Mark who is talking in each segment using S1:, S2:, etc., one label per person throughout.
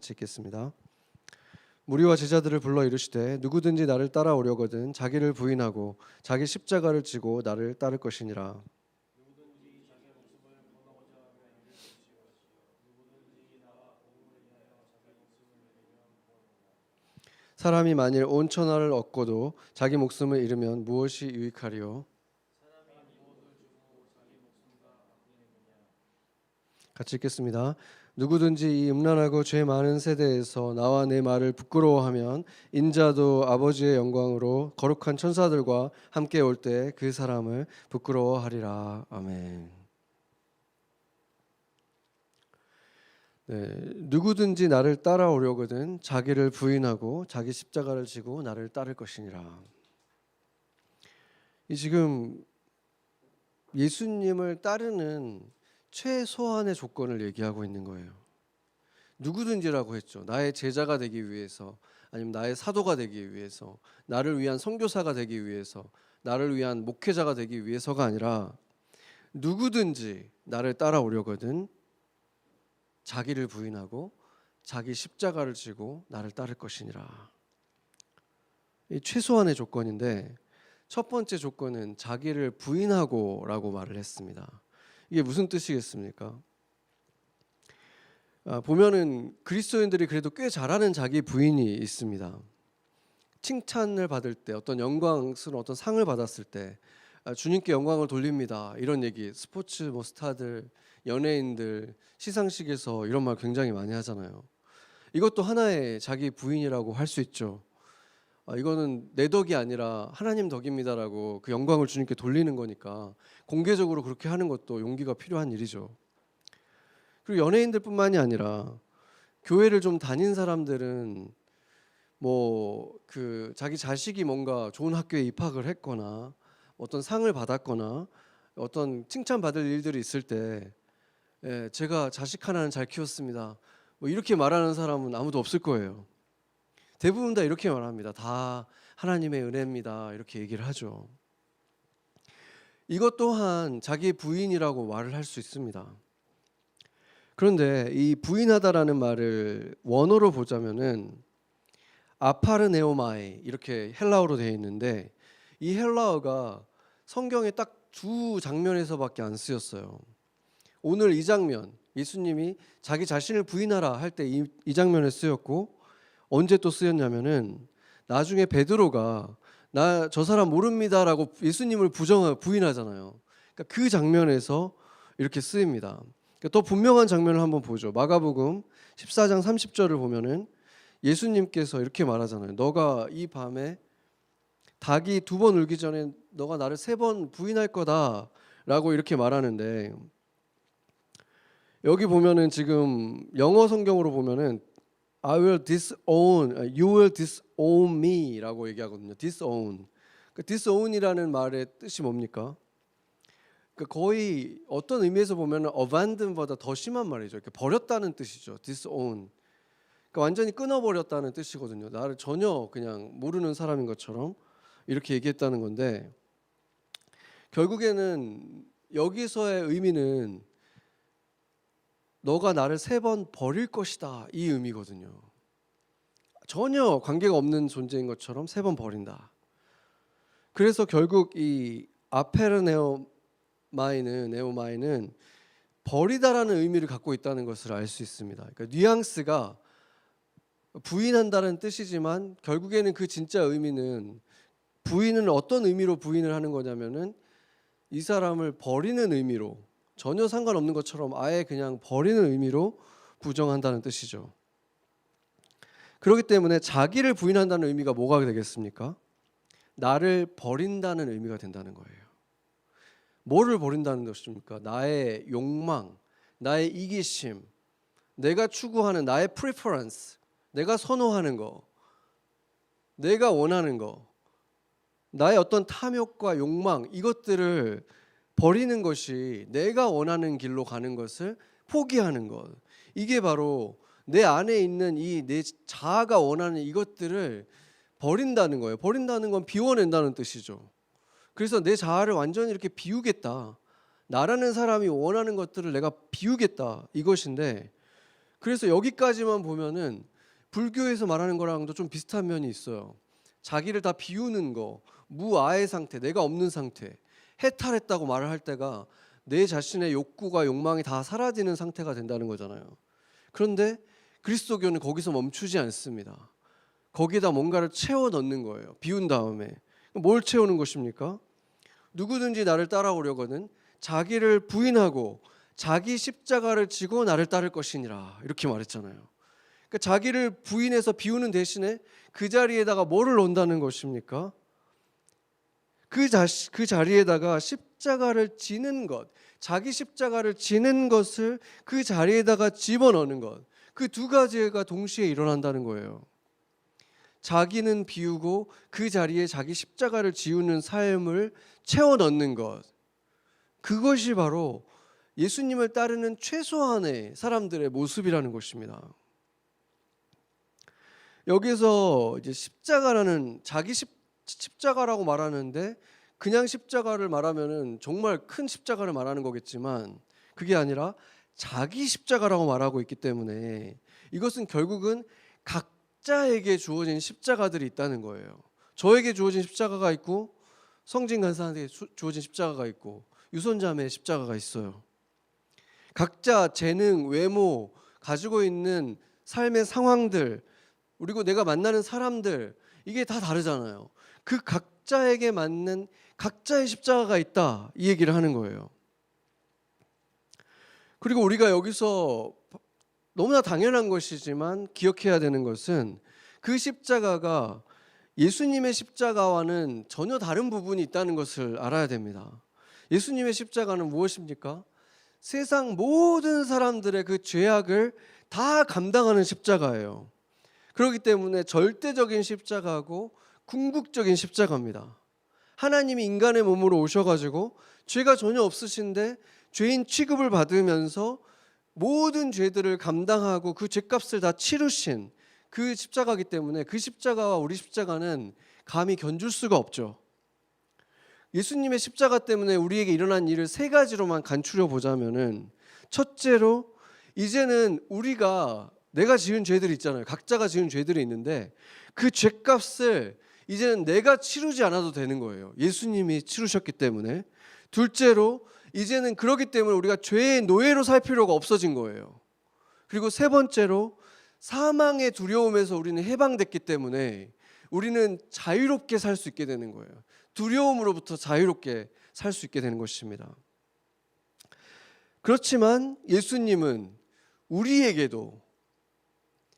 S1: 같이 읽겠습니다. 무리와 제자들을 불러 이르시되 누구든지 나를 따라오려거든 자기를 부인하고 자기 십자가를 지고 나를 따를 것이니라. 사람이 만일 온 천하를 얻고도 자기 목숨을 잃으면 무엇이 유익하리요? 같이 읽겠습니다. 누구든지 이 음란하고 죄 많은 세대에서 나와 내 말을 부끄러워하면 인자도 아버지의 영광으로 거룩한 천사들과 함께 올 때 그 사람을 부끄러워하리라. 아멘. 네, 누구든지 나를 따라오려거든 자기를 부인하고 자기 십자가를 지고 나를 따를 것이니라. 이 지금 예수님을 따르는 최소한의 조건을 얘기하고 있는 거예요. 누구든지라고 했죠. 나의 제자가 되기 위해서, 아니면 나의 사도가 되기 위해서, 나를 위한 선교사가 되기 위해서, 나를 위한 목회자가 되기 위해서가 아니라 누구든지 나를 따라오려거든 자기를 부인하고 자기 십자가를 지고 나를 따를 것이니라. 이 최소한의 조건인데 첫 번째 조건은 자기를 부인하고라고 말을 했습니다. 이게 무슨 뜻이겠습니까? 보면은 그리스도인들이 그래도 꽤 잘하는 자기 부인이 있습니다. 칭찬을 받을 때, 어떤 영광스러운 어떤 상을 받았을 때 주님께 영광을 돌립니다. 이런 얘기, 스포츠 스타들, 연예인들 시상식에서 이런 말 굉장히 많이 하잖아요. 이것도 하나의 자기 부인이라고 할 수 있죠. 이거는 내 덕이 아니라 하나님 덕입니다라고 그 영광을 주님께 돌리는 거니까 공개적으로 그렇게 하는 것도 용기가 필요한 일이죠. 그리고 연예인들뿐만이 아니라 교회를 좀 다닌 사람들은 자기 자식이 뭔가 좋은 학교에 입학을 했거나 어떤 상을 받았거나 어떤 칭찬받을 일들이 있을 때 제가 자식 하나는 잘 키웠습니다. 이렇게 말하는 사람은 아무도 없을 거예요. 대부분 다 이렇게 말합니다. 다 하나님의 은혜입니다. 이렇게 얘기를 하죠. 이것 또한 자기 부인이라고 말을 할 수 있습니다. 그런데 이 부인하다라는 말을 원어로 보자면은 아파르네오마이 이렇게 헬라어로 되어 있는데 이 헬라어가 성경에 딱 두 장면에서밖에 안 쓰였어요. 오늘 이 장면, 예수님이 자기 자신을 부인하라 할 때 이 장면에 쓰였고, 언제 또 쓰였냐면은 나중에 베드로가 나 저 사람 모릅니다라고 예수님을 부인하잖아요. 그러니까 그 장면에서 이렇게 쓰입니다. 그러니까 더 분명한 장면을 한번 보죠. 마가복음 14장 30절을 보면은 예수님께서 이렇게 말하잖아요. 너가 이 밤에 닭이 2번 울기 전에 너가 나를 3번 부인할 거다라고 이렇게 말하는데, 여기 보면은 지금 영어 성경으로 보면은 I will disown, you will disown me라고 얘기하거든요. disown. 그 disown이라는 말의 뜻이 뭡니까? 거의 어떤 의미에서 보면은 abandon보다 더 심한 말이죠. 이렇게 버렸다는 뜻이죠. disown. 그러니까 완전히 끊어버렸다는 뜻이거든요. 나를 전혀 그냥 모르는 사람인 것처럼 이렇게 얘기했다는 건데, 결국에는 여기서의 의미는 너가 나를 3번 버릴 것이다 이 의미거든요. 전혀 관계가 없는 존재인 것처럼 3번 버린다. 그래서 결국 이 네오마이는 버리다라는 의미를 갖고 있다는 것을 알 수 있습니다. 그러니까 뉘앙스가 부인한다는 뜻이지만 결국에는 그 진짜 의미는, 부인은 어떤 의미로 부인을 하는 거냐면은 이 사람을 버리는 의미로, 전혀 상관없는 것처럼 아예 그냥 버리는 의미로 부정한다는 뜻이죠. 그렇기 때문에 자기를 부인한다는 의미가 뭐가 되겠습니까? 나를 버린다는 의미가 된다는 거예요. 뭐를 버린다는 것입니까? 나의 욕망, 나의 이기심, 내가 추구하는 나의 preference, 내가 선호하는 거, 내가 원하는 거, 나의 어떤 탐욕과 욕망, 이것들을 버리는 것이, 내가 원하는 길로 가는 것을 포기하는 것, 이게 바로 내 안에 있는 이 내 자아가 원하는 이것들을 버린다는 거예요. 버린다는 건 비워낸다는 뜻이죠. 그래서 내 자아를 완전히 이렇게 비우겠다, 나라는 사람이 원하는 것들을 내가 비우겠다, 이것인데, 그래서 여기까지만 보면은 불교에서 말하는 거랑도 좀 비슷한 면이 있어요. 자기를 다 비우는 거, 무아의 상태, 내가 없는 상태, 해탈했다고 말을 할 때가 내 자신의 욕구가 욕망이 다 사라지는 상태가 된다는 거잖아요. 그런데 그리스도교는 거기서 멈추지 않습니다. 거기에다 뭔가를 채워 넣는 거예요. 비운 다음에. 뭘 채우는 것입니까? 누구든지 나를 따라오려거든 자기를 부인하고 자기 십자가를 지고 나를 따를 것이니라, 이렇게 말했잖아요. 그러니까 자기를 부인해서 비우는 대신에 그 자리에다가 뭐를 넣는다는 것입니까? 그 자리에다가 십자가를 지는 것, 자기 십자가를 지는 것을 그 자리에다가 집어넣는 것, 그 두 가지가 동시에 일어난다는 거예요. 자기는 비우고 그 자리에 자기 십자가를 지우는 삶을 채워 넣는 것, 그것이 바로 예수님을 따르는 최소한의 사람들의 모습이라는 것입니다. 여기서 이제 십자가라는 십자가라고 말하는데 그냥 십자가를 말하면은 정말 큰 십자가를 말하는 거겠지만 그게 아니라 자기 십자가라고 말하고 있기 때문에 이것은 결국은 각자에게 주어진 십자가들이 있다는 거예요. 저에게 주어진 십자가가 있고 성진 간사한테 주어진 십자가가 있고 유손자매의 십자가가 있어요. 각자 재능, 외모, 가지고 있는 삶의 상황들, 그리고 내가 만나는 사람들, 이게 다 다르잖아요. 그 각자에게 맞는 각자의 십자가가 있다, 이 얘기를 하는 거예요. 그리고 우리가 여기서 너무나 당연한 것이지만 기억해야 되는 것은 그 십자가가 예수님의 십자가와는 전혀 다른 부분이 있다는 것을 알아야 됩니다. 예수님의 십자가는 무엇입니까? 세상 모든 사람들의 그 죄악을 다 감당하는 십자가예요. 그렇기 때문에 절대적인 십자가고 궁극적인 십자가입니다. 하나님이 인간의 몸으로 오셔가지고 죄가 전혀 없으신데 죄인 취급을 받으면서 모든 죄들을 감당하고 그 죄값을 다 치르신 그 십자가이기 때문에 그 십자가와 우리 십자가는 감히 견줄 수가 없죠. 예수님의 십자가 때문에 우리에게 일어난 일을 세 가지로만 간추려 보자면은, 첫째로 이제는 우리가 내가 지은 죄들이 있잖아요. 각자가 지은 죄들이 있는데 그 죄값을 이제는 내가 치르지 않아도 되는 거예요. 예수님이 치르셨기 때문에. 둘째로 이제는 그렇기 때문에 우리가 죄의 노예로 살 필요가 없어진 거예요. 그리고 세 번째로 사망의 두려움에서 우리는 해방됐기 때문에 우리는 자유롭게 살 수 있게 되는 거예요. 두려움으로부터 자유롭게 살 수 있게 되는 것입니다. 그렇지만 예수님은 우리에게도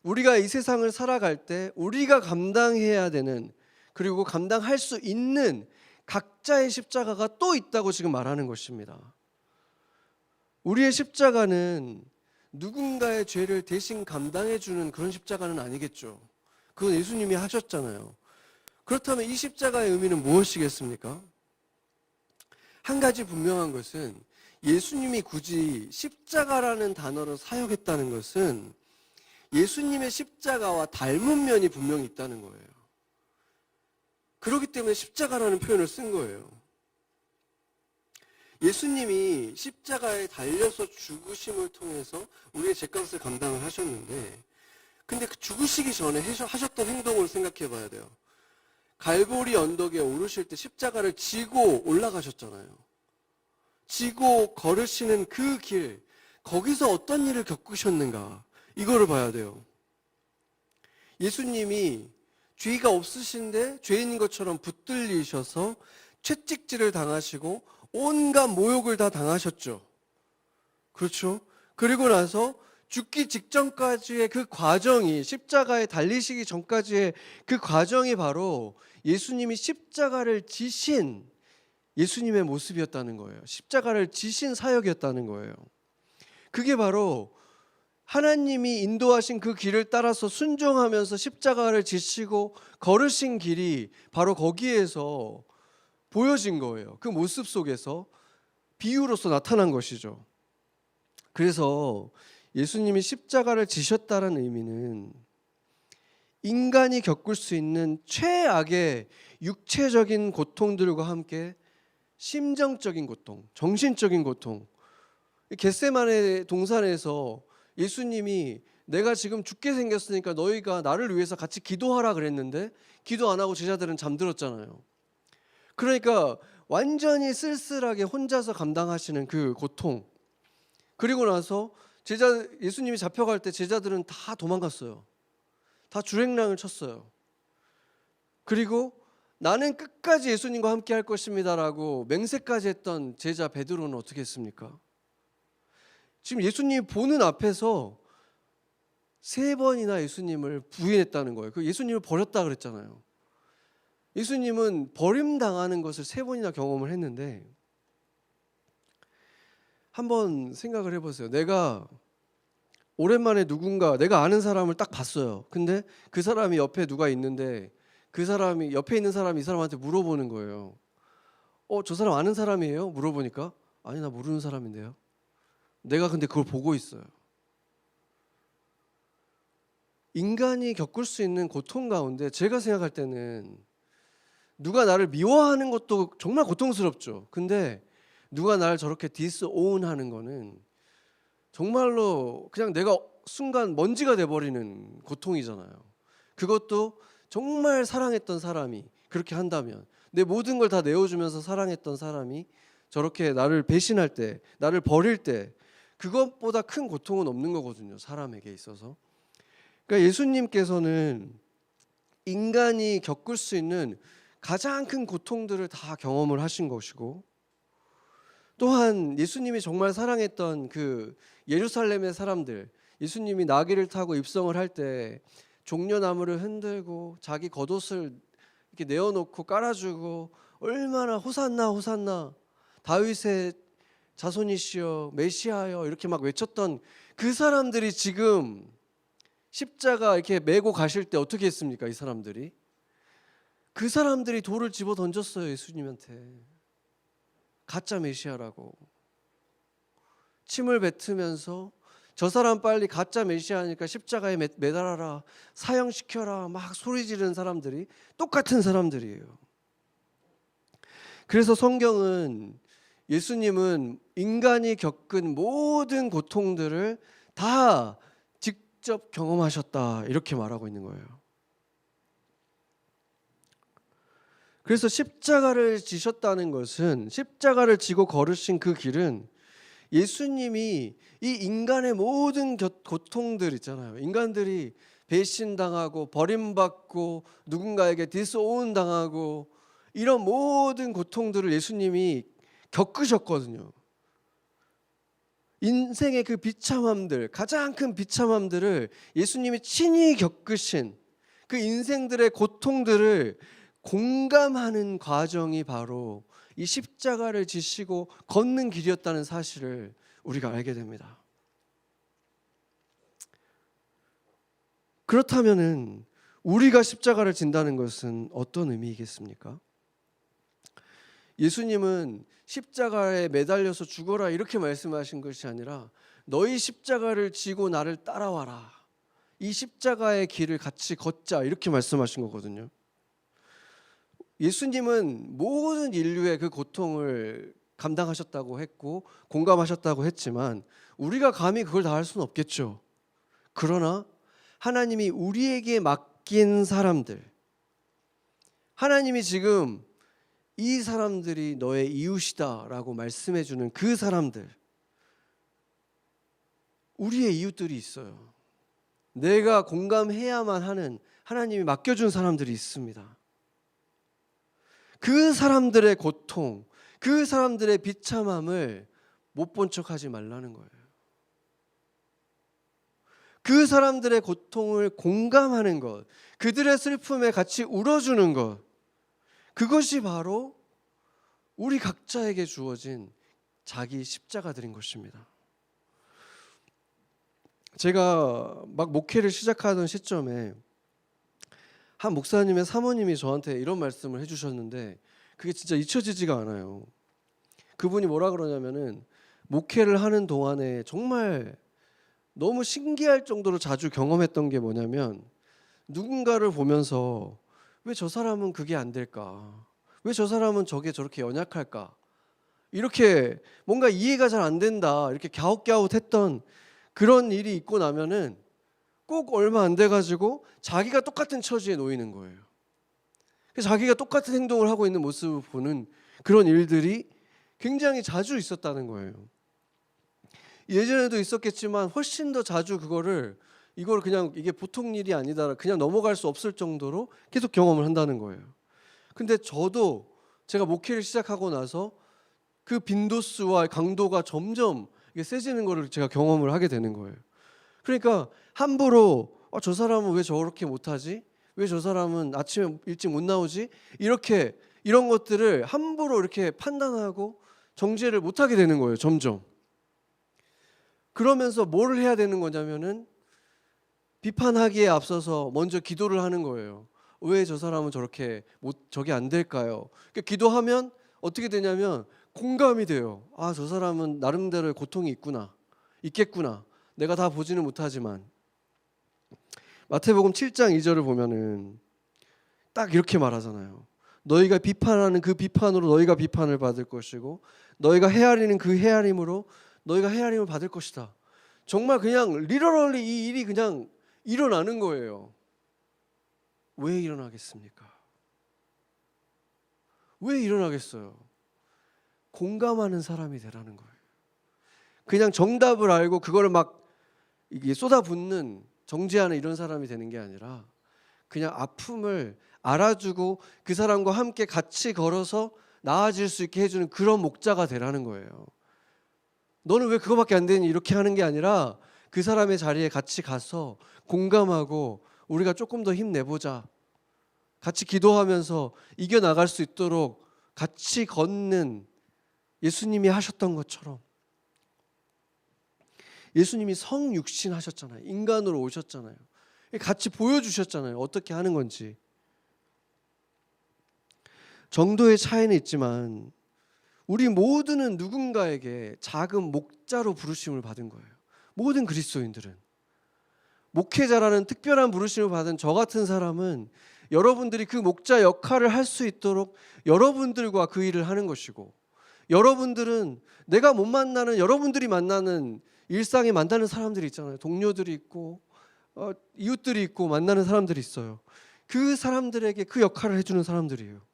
S1: 우리가 이 세상을 살아갈 때 우리가 감당해야 되는, 그리고 감당할 수 있는 각자의 십자가가 또 있다고 지금 말하는 것입니다. 우리의 십자가는 누군가의 죄를 대신 감당해 주는 그런 십자가는 아니겠죠. 그건 예수님이 하셨잖아요. 그렇다면 이 십자가의 의미는 무엇이겠습니까? 한 가지 분명한 것은 예수님이 굳이 십자가라는 단어를 사용했다는 것은 예수님의 십자가와 닮은 면이 분명히 있다는 거예요. 그렇기 때문에 십자가라는 표현을 쓴 거예요. 예수님이 십자가에 달려서 죽으심을 통해서 우리의 죄값을 감당을 하셨는데, 근데 그 죽으시기 전에 하셨던 행동을 생각해 봐야 돼요. 갈보리 언덕에 오르실 때 십자가를 지고 올라가셨잖아요. 지고 걸으시는 그 길, 거기서 어떤 일을 겪으셨는가, 이거를 봐야 돼요. 예수님이 죄가 없으신데 죄인인 것처럼 붙들리셔서 채찍질을 당하시고 온갖 모욕을 다 당하셨죠. 그렇죠? 그리고 나서 죽기 직전까지의 그 과정이, 십자가에 달리시기 전까지의 그 과정이 바로 예수님이 십자가를 지신 예수님의 모습이었다는 거예요. 십자가를 지신 사역이었다는 거예요. 그게 바로 하나님이 인도하신 그 길을 따라서 순종하면서 십자가를 지시고 걸으신 길이 바로 거기에서 보여진 거예요. 그 모습 속에서 비유로서 나타난 것이죠. 그래서 예수님이 십자가를 지셨다는 의미는 인간이 겪을 수 있는 최악의 육체적인 고통들과 함께 심정적인 고통, 정신적인 고통, 겟세마네 동산에서 예수님이 내가 지금 죽게 생겼으니까 너희가 나를 위해서 같이 기도하라 그랬는데 기도 안 하고 제자들은 잠들었잖아요. 그러니까 완전히 쓸쓸하게 혼자서 감당하시는 그 고통. 그리고 나서 예수님이 잡혀갈 때 제자들은 다 도망갔어요. 다 주행랑을 쳤어요. 그리고 나는 끝까지 예수님과 함께 할 것입니다라고 맹세까지 했던 제자 베드로는 어떻게 했습니까? 지금 예수님이 보는 앞에서 3번이나 예수님을 부인했다는 거예요. 그 예수님을 버렸다 그랬잖아요. 예수님은 버림당하는 것을 3번이나 경험을 했는데, 한번 생각을 해보세요. 내가 오랜만에 내가 아는 사람을 딱 봤어요. 근데 그 사람이 옆에 누가 있는데 그 사람이 옆에 있는 사람이 이 사람한테 물어보는 거예요. 저 사람 아는 사람이에요? 물어보니까 아니, 나 모르는 사람인데요. 내가 근데 그걸 보고 있어요. 인간이 겪을 수 있는 고통 가운데 제가 생각할 때는 누가 나를 미워하는 것도 정말 고통스럽죠. 근데 누가 나를 저렇게 디스오운하는 거는 정말로 그냥 내가 순간 먼지가 돼버리는 고통이잖아요. 그것도 정말 사랑했던 사람이 그렇게 한다면, 내 모든 걸 다 내어주면서 사랑했던 사람이 저렇게 나를 배신할 때, 나를 버릴 때, 그것보다 큰 고통은 없는 거거든요, 사람에게 있어서. 그러니까 예수님께서는 인간이 겪을 수 있는 가장 큰 고통들을 다 경험을 하신 것이고, 또한 예수님이 정말 사랑했던 그 예루살렘의 사람들, 예수님이 나귀를 타고 입성을 할 때 종려나무를 흔들고 자기 겉옷을 이렇게 내어놓고 깔아주고 얼마나 호산나 호산나 다윗의 자손이시여 메시아여 이렇게 막 외쳤던 그 사람들이 지금 십자가 이렇게 메고 가실 때 어떻게 했습니까? 이 사람들이, 그 사람들이 돌을 집어 던졌어요. 예수님한테 가짜 메시아라고 침을 뱉으면서 저 사람 빨리 가짜 메시아니까 십자가에 매달아라, 사형시켜라 막 소리 지르는 사람들이 똑같은 사람들이에요. 그래서 성경은 예수님은 인간이 겪은 모든 고통들을 다 직접 경험하셨다 이렇게 말하고 있는 거예요. 그래서 십자가를 지셨다는 것은, 십자가를 지고 걸으신 그 길은 예수님이 이 인간의 모든 고통들 있잖아요. 인간들이 배신당하고 버림받고 누군가에게 디스오운 당하고 이런 모든 고통들을 예수님이 겪으셨거든요. 인생의 그 비참함들, 가장 큰 비참함들을 예수님이 친히 겪으신 그 인생들의 고통들을 공감하는 과정이 바로 이 십자가를 지시고 걷는 길이었다는 사실을 우리가 알게 됩니다. 그렇다면은 우리가 십자가를 진다는 것은 어떤 의미이겠습니까? 예수님은 십자가에 매달려서 죽어라 이렇게 말씀하신 것이 아니라 너희 십자가를 지고 나를 따라와라, 이 십자가의 길을 같이 걷자 이렇게 말씀하신 거거든요. 예수님은 모든 인류의 그 고통을 감당하셨다고 했고 공감하셨다고 했지만 우리가 감히 그걸 다 할 수는 없겠죠. 그러나 하나님이 우리에게 맡긴 사람들, 하나님이 지금 이 사람들이 너의 이웃이다라고 말씀해 주는 그 사람들, 우리의 이웃들이 있어요. 내가 공감해야만 하는 하나님이 맡겨준 사람들이 있습니다. 그 사람들의 고통, 그 사람들의 비참함을 못 본 척하지 말라는 거예요. 그 사람들의 고통을 공감하는 것, 그들의 슬픔에 같이 울어주는 것, 그것이 바로 우리 각자에게 주어진 자기 십자가들인 것입니다. 제가 막 목회를 시작하던 시점에 한 목사님의 사모님이 저한테 이런 말씀을 해주셨는데 그게 진짜 잊혀지지가 않아요. 그분이 뭐라 그러냐면은 목회를 하는 동안에 정말 너무 신기할 정도로 자주 경험했던 게 뭐냐면, 누군가를 보면서 왜 저 사람은 그게 안 될까? 왜 저 사람은 저게 저렇게 연약할까? 이렇게 뭔가 이해가 잘 안 된다 이렇게 갸웃갸웃했던 그런 일이 있고 나면은 꼭 얼마 안 돼 가지고 자기가 똑같은 처지에 놓이는 거예요. 그래서 자기가 똑같은 행동을 하고 있는 모습을 보는 그런 일들이 굉장히 자주 있었다는 거예요. 예전에도 있었겠지만 훨씬 더 자주 이걸 그냥 이게 보통 일이 아니다, 그냥 넘어갈 수 없을 정도로 계속 경험을 한다는 거예요. 근데 저도 제가 목회를 시작하고 나서 그 빈도수와 강도가 점점 이게 세지는 거를 제가 경험을 하게 되는 거예요. 그러니까 함부로 저 사람은 왜 저렇게 못하지? 왜 저 사람은 아침에 일찍 못 나오지? 이런 것들을 함부로 이렇게 판단하고 정죄를 못하게 되는 거예요. 점점. 그러면서 뭘 해야 되는 거냐면은 비판하기에 앞서서 먼저 기도를 하는 거예요. 왜 저 사람은 저게 안 될까요? 그러니까 기도하면 어떻게 되냐면 공감이 돼요. 저 사람은 나름대로의 고통이 있겠구나. 내가 다 보지는 못하지만. 마태복음 7장 2절을 보면은 딱 이렇게 말하잖아요. 너희가 비판하는 그 비판으로 너희가 비판을 받을 것이고 너희가 헤아리는 그 헤아림으로 너희가 헤아림을 받을 것이다. 정말 그냥 리더럴리 이 일이 그냥 일어나는 거예요. 왜 일어나겠습니까? 왜 일어나겠어요? 공감하는 사람이 되라는 거예요. 그냥 정답을 알고 그거를 막 이게 쏟아붓는 정죄하는 이런 사람이 되는 게 아니라 그냥 아픔을 알아주고 그 사람과 함께 같이 걸어서 나아질 수 있게 해주는 그런 목자가 되라는 거예요. 너는 왜 그거밖에 안 되니? 이렇게 하는 게 아니라 그 사람의 자리에 같이 가서 공감하고 우리가 조금 더 힘내보자. 같이 기도하면서 이겨나갈 수 있도록 같이 걷는 예수님이 하셨던 것처럼 예수님이 성육신 하셨잖아요. 인간으로 오셨잖아요. 같이 보여주셨잖아요. 어떻게 하는 건지. 정도의 차이는 있지만 우리 모두는 누군가에게 작은 목자로 부르심을 받은 거예요. 모든 그리스도인들은. 목회자라는 특별한 부르심을 받은 저 같은 사람은 여러분들이 그 목자 역할을 할 수 있도록 여러분들과 그 일을 하는 것이고, 여러분들은 내가 못 만나는 여러분들이 만나는 일상에 만나는 사람들이 있잖아요. 동료들이 있고 이웃들이 있고 만나는 사람들이 있어요. 그 사람들에게 그 역할을 해주는 사람들이에요.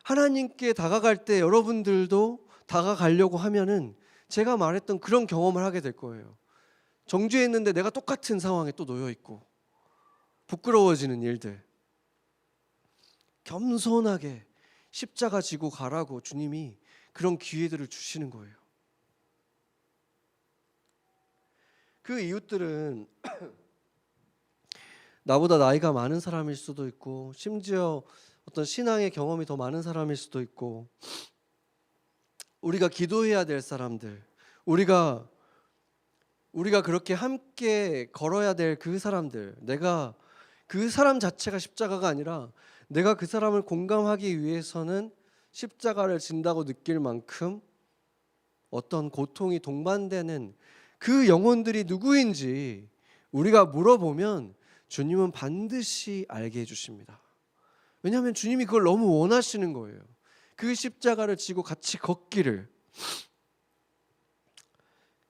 S1: 하나님께 다가갈 때 여러분들도 다가가려고 하면은 제가 말했던 그런 경험을 하게 될 거예요. 정죄했는데 내가 똑같은 상황에 또 놓여 있고 부끄러워지는 일들. 겸손하게 십자가 지고 가라고 주님이 그런 기회들을 주시는 거예요. 그 이웃들은 나보다 나이가 많은 사람일 수도 있고 심지어 어떤 신앙의 경험이 더 많은 사람일 수도 있고 우리가 기도해야 될 사람들, 우리가 그렇게 함께 걸어야 될 그 사람들, 내가 그 사람 자체가 십자가가 아니라 내가 그 사람을 공감하기 위해서는 십자가를 진다고 느낄 만큼 어떤 고통이 동반되는 그 영혼들이 누구인지 우리가 물어보면 주님은 반드시 알게 해주십니다. 왜냐하면 주님이 그걸 너무 원하시는 거예요. 그 십자가를 지고 같이 걷기를,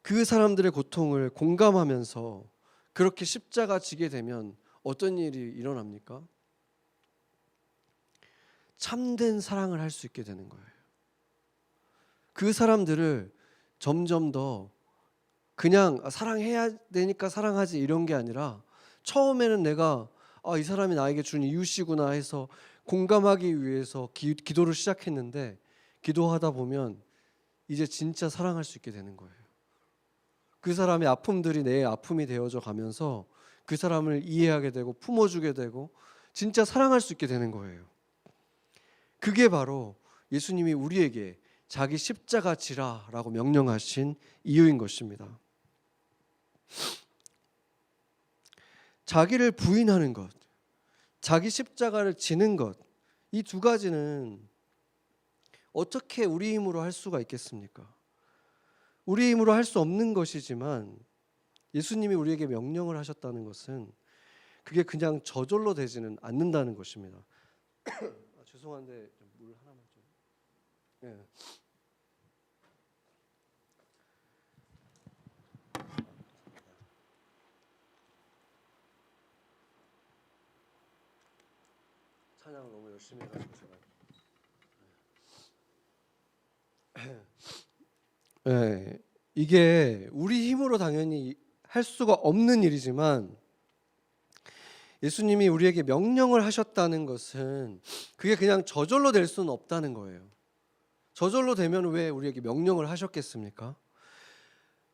S1: 그 사람들의 고통을 공감하면서 그렇게 십자가 지게 되면 어떤 일이 일어납니까? 참된 사랑을 할 수 있게 되는 거예요. 그 사람들을 점점 더 그냥 사랑해야 되니까 사랑하지 이런 게 아니라 처음에는 내가 이 사람이 나에게 준 이웃이구나 해서 공감하기 위해서 기도를 시작했는데 기도하다 보면 이제 진짜 사랑할 수 있게 되는 거예요. 그 사람의 아픔들이 내 아픔이 되어져 가면서 그 사람을 이해하게 되고 품어주게 되고 진짜 사랑할 수 있게 되는 거예요. 그게 바로 예수님이 우리에게 자기 십자가 지라라고 명령하신 이유인 것입니다. 자기를 부인하는 것, 자기 십자가를 지는 것, 이 두 가지는 어떻게 우리 힘으로 할 수가 있겠습니까? 우리 힘으로 할 수 없는 것이지만 예수님이 우리에게 명령을 하셨다는 것은 그게 그냥 저절로 되지는 않는다는 것입니다. 죄송한데 물 하나만 좀. 예. 찬양을 너무 열심히 해가지고 제가 네, 이게 우리 힘으로 당연히 할 수가 없는 일이지만 예수님이 우리에게 명령을 하셨다는 것은 그게 그냥 저절로 될 수는 없다는 거예요. 저절로 되면 왜 우리에게 명령을 하셨겠습니까?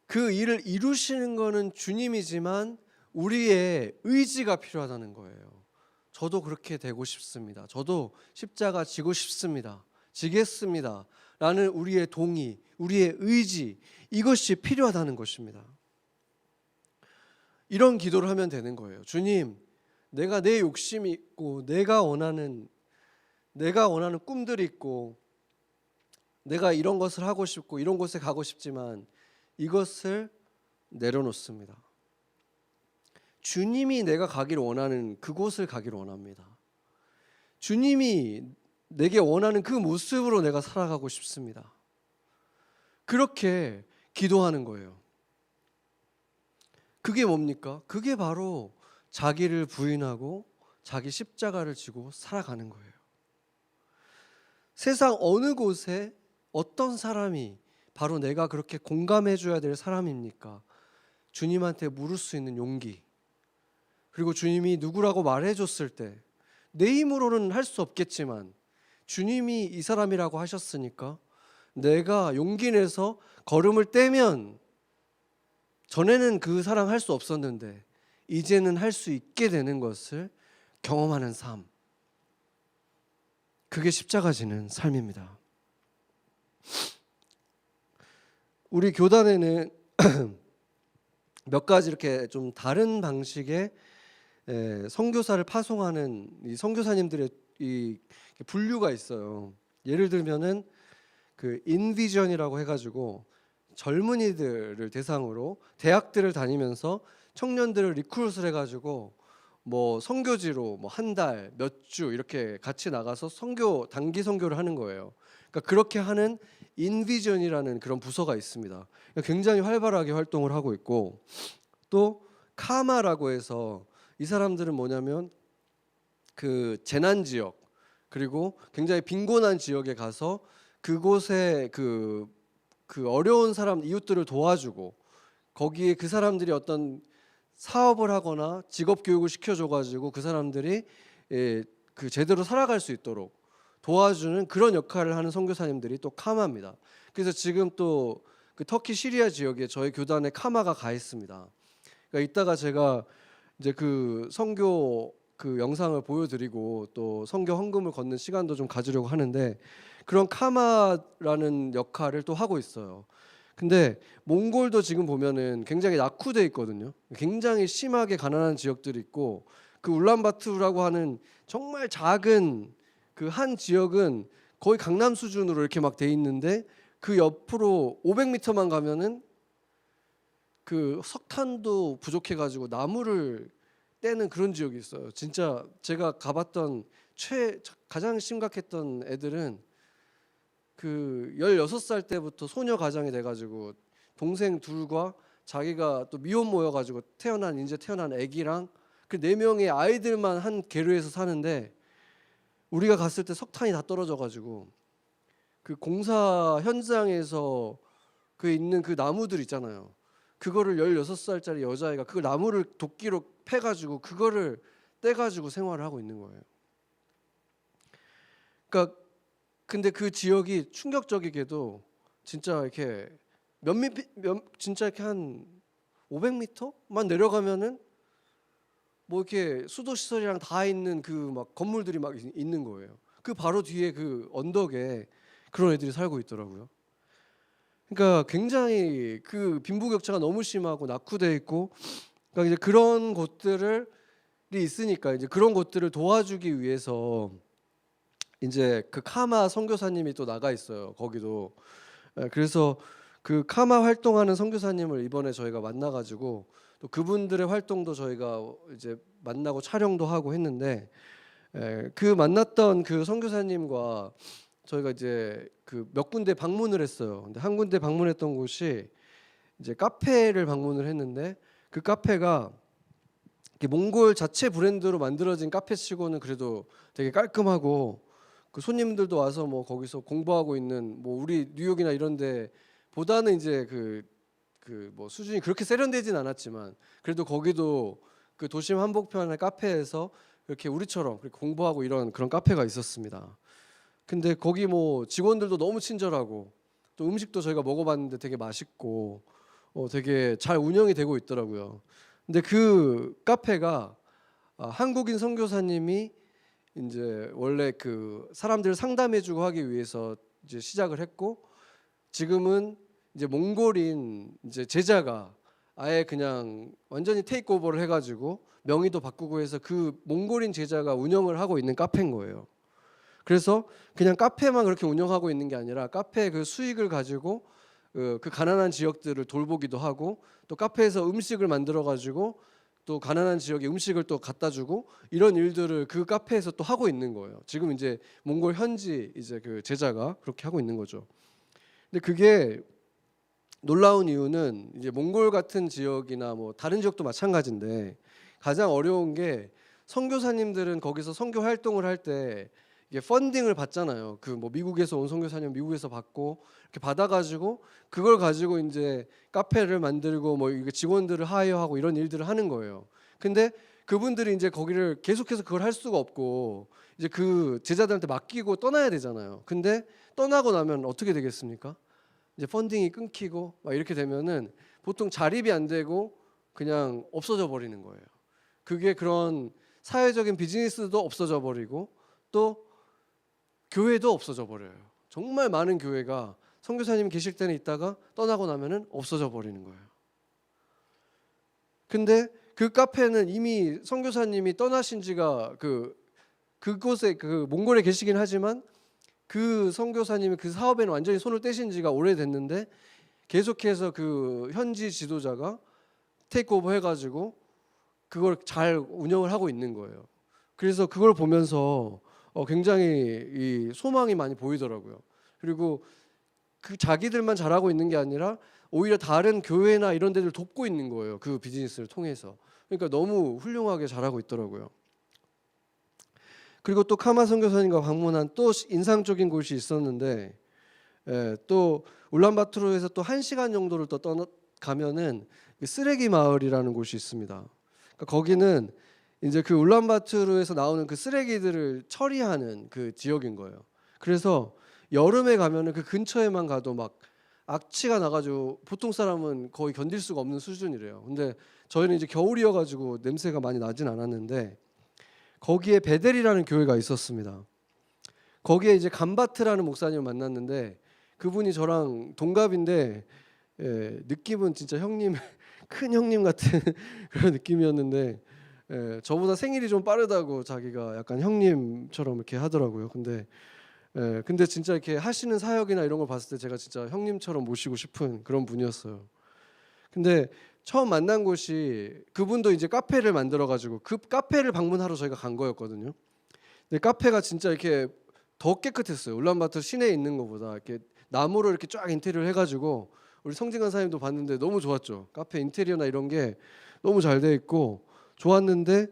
S1: 그 일을 이루시는 거는 주님이지만 우리의 의지가 필요하다는 거예요. 저도 그렇게 되고 싶습니다. 저도 십자가 지고 싶습니다. 지겠습니다. 라는 우리의 동의, 우리의 의지, 이것이 필요하다는 것입니다. 이런 기도를 하면 되는 거예요. 주님, 내가 내 욕심이 있고 내가 원하는 꿈들이 있고 내가 이런 것을 하고 싶고 이런 곳에 가고 싶지만 이것을 내려놓습니다. 주님이 내가 가기를 원하는 그곳을 가기를 원합니다. 주님이 내게 원하는 그 모습으로 내가 살아가고 싶습니다. 그렇게 기도하는 거예요. 그게 뭡니까? 그게 바로 자기를 부인하고 자기 십자가를 지고 살아가는 거예요. 세상 어느 곳에 어떤 사람이 바로 내가 그렇게 공감해 줘야 될 사람입니까? 주님한테 물을 수 있는 용기, 그리고 주님이 누구라고 말해 줬을 때 내 힘으로는 할 수 없겠지만 주님이 이 사람이라고 하셨으니까 내가 용기 내서 걸음을 떼면 전에는 그 사랑 할 수 없었는데 이제는 할 수 있게 되는 것을 경험하는 삶, 그게 십자가 지는 삶입니다. 우리 교단에는 몇 가지 이렇게 좀 다른 방식의 선교사를 파송하는 이 선교사님들의 이 분류가 있어요. 예를 들면은 그 인비전이라고 해가지고 젊은이들을 대상으로 대학들을 다니면서 청년들을 리크루트를 해가지고 뭐 선교지로 뭐 한 달, 몇 주 이렇게 같이 나가서 단기 선교를 하는 거예요. 그러니까 그렇게 하는 인비전이라는 그런 부서가 있습니다. 굉장히 활발하게 활동을 하고 있고, 또 카마라고 해서 이 사람들은 뭐냐면 그 재난 지역 그리고 굉장히 빈곤한 지역에 가서 그곳에 그 어려운 사람 이웃들을 도와주고 거기에 그 사람들이 어떤 사업을 하거나 직업 교육을 시켜줘가지고 그 사람들이 그 제대로 살아갈 수 있도록 도와주는 그런 역할을 하는 선교사님들이 또 카마입니다. 그래서 지금 또 그 터키 시리아 지역에 저희 교단에 카마가 가 있습니다. 그러니까 이따가 제가 이제 그 선교 그 영상을 보여드리고 또 선교 헌금을 걷는 시간도 좀 가지려고 하는데 그런 카마라는 역할을 또 하고 있어요. 근데 몽골도 지금 보면은 굉장히 낙후돼 있거든요. 굉장히 심하게 가난한 지역들이 있고 그 울란바토르라고 하는 정말 작은 그 한 지역은 거의 강남 수준으로 이렇게 막 돼 있는데 그 옆으로 500m만 가면은 그 석탄도 부족해가지고 나무를 떼는 그런 지역이 있어요. 진짜 제가 가봤던 가장 심각했던 애들은 그 16살 때부터 소녀 가장이 돼가지고 동생 둘과 자기가 또 미혼 모여가지고 이제 태어난 애기랑 그 4명의 아이들만 한 계류에서 사는데 우리가 갔을 때 석탄이 다 떨어져가지고 그 공사 현장에서 그 있는 그 나무들 있잖아요. 그거를 16살짜리 여자애가 그 나무를 도끼로 패가지고 그거를 떼가지고 생활을 하고 있는 거예요. 그러니까 근데 그 지역이 충격적이게도 진짜 이렇게 진짜 이렇게 한 500m만 내려가면은 뭐 이렇게 수도 시설이랑 다 있는 그 막 건물들이 막 있는 거예요. 그 바로 뒤에 그 언덕에 그런 애들이 살고 있더라고요. 그러니까 굉장히 그 빈부격차가 너무 심하고 낙후돼 있고, 그러니까 이제 그런 곳들이 있으니까 이제 그런 곳들을 도와주기 위해서 이제 그 카마 선교사님이 또 나가 있어요. 거기도. 그래서 그 카마 활동하는 선교사님을 이번에 저희가 만나가지고 또 그분들의 활동도 저희가 이제 만나고 촬영도 하고 했는데 그 만났던 그 선교사님과 저희가 이제 그 몇 군데 방문을 했어요. 근데 한 군데 방문했던 곳이 이제 카페를 방문을 했는데 그 카페가 이게 몽골 자체 브랜드로 만들어진 카페치고는 그래도 되게 깔끔하고 그 손님들도 와서 뭐 거기서 공부하고 있는 뭐 우리 뉴욕이나 이런데 보다는 이제 그 뭐 수준이 그렇게 세련되진 않았지만 그래도 거기도 그 도심 한복판의 카페에서 이렇게 우리처럼 그렇게 공부하고 이런 그런 카페가 있었습니다. 근데 거기 뭐 직원들도 너무 친절하고 또 음식도 저희가 먹어봤는데 되게 맛있고 되게 잘 운영이 되고 있더라고요. 근데 그 카페가 한국인 선교사님이 이제 원래 그 사람들 상담해주고 하기 위해서 이제 시작을 했고 지금은 이제 몽골인 이제 제자가 아예 그냥 완전히 테이크오버를 해가지고 명의도 바꾸고 해서 그 몽골인 제자가 운영을 하고 있는 카페인 거예요. 그래서 그냥 카페만 그렇게 운영하고 있는 게 아니라 카페 그 수익을 가지고 그 가난한 지역들을 돌보기도 하고 또 카페에서 음식을 만들어 가지고 또 가난한 지역에 음식을 또 갖다 주고 이런 일들을 그 카페에서 또 하고 있는 거예요. 지금 이제 몽골 현지 이제 그 제자가 그렇게 하고 있는 거죠. 근데 그게 놀라운 이유는 이제 몽골 같은 지역이나 뭐 다른 지역도 마찬가지인데 가장 어려운 게 선교사님들은 거기서 선교 활동을 할 때 이게 펀딩을 받잖아요. 그 뭐 미국에서 온 선교사님 미국에서 받고 이렇게 받아가지고 그걸 가지고 이제 카페를 만들고 뭐 이게 직원들을 하이어하고 이런 일들을 하는 거예요. 근데 그분들이 이제 거기를 계속해서 그걸 할 수가 없고 이제 그 제자들한테 맡기고 떠나야 되잖아요. 근데 떠나고 나면 어떻게 되겠습니까? 이제 펀딩이 끊기고 막 이렇게 되면은 보통 자립이 안 되고 그냥 없어져 버리는 거예요. 그게 그런 사회적인 비즈니스도 없어져 버리고 또 교회도 없어져 버려요. 정말 많은 교회가 선교사님 계실 때는 있다가 떠나고 나면은 없어져 버리는 거예요. 근데 그 카페는 이미 선교사님이 떠나신 지가 그곳에 그 몽골에 계시긴 하지만 그 선교사님이 그 사업에는 완전히 손을 떼신 지가 오래됐는데 계속해서 그 현지 지도자가 테이크오버 해가지고 그걸 잘 운영을 하고 있는 거예요. 그래서 그걸 보면서 굉장히 이 소망이 많이 보이더라고요. 그리고 그 자기들만 잘하고 있는 게 아니라 오히려 다른 교회나 이런 데들 돕고 있는 거예요. 그 비즈니스를 통해서. 그러니까 너무 훌륭하게 잘하고 있더라고요. 그리고 또 카마 선교사님과 방문한 또 인상적인 곳이 있었는데 또 울란바토르에서 또 1시간 정도를 또 가면은 쓰레기 마을이라는 곳이 있습니다. 그러니까 거기는 이제 그 울란바토르에서 나오는 그 쓰레기들을 처리하는 그 지역인 거예요. 그래서 여름에 가면은 그 근처에만 가도 막 악취가 나가지고 보통 사람은 거의 견딜 수가 없는 수준이래요. 근데 저희는 이제 겨울이어가지고 냄새가 많이 나진 않았는데 거기에 베델이라는 교회가 있었습니다. 거기에 이제 감바트라는 목사님을 만났는데 그분이 저랑 동갑인데 느낌은 진짜 형님 큰 형님 같은 그런 느낌이었는데 저보다 생일이 좀 빠르다고 자기가 약간 형님처럼 이렇게 하더라고요. 근데 진짜 이렇게 하시는 사역이나 이런 걸 봤을 때 제가 진짜 형님처럼 모시고 싶은 그런 분이었어요. 근데 처음 만난 곳이 그분도 이제 카페를 만들어 가지고 그 카페를 방문하러 저희가 간 거였거든요. 근데 카페가 진짜 이렇게 더 깨끗했어요. 울란바토르 시내에 있는 것보다 이렇게 나무로 이렇게 쫙 인테리어를 해가지고 우리 성진관 사장님도 봤는데 너무 좋았죠. 카페 인테리어나 이런 게 너무 잘 돼 있고 좋았는데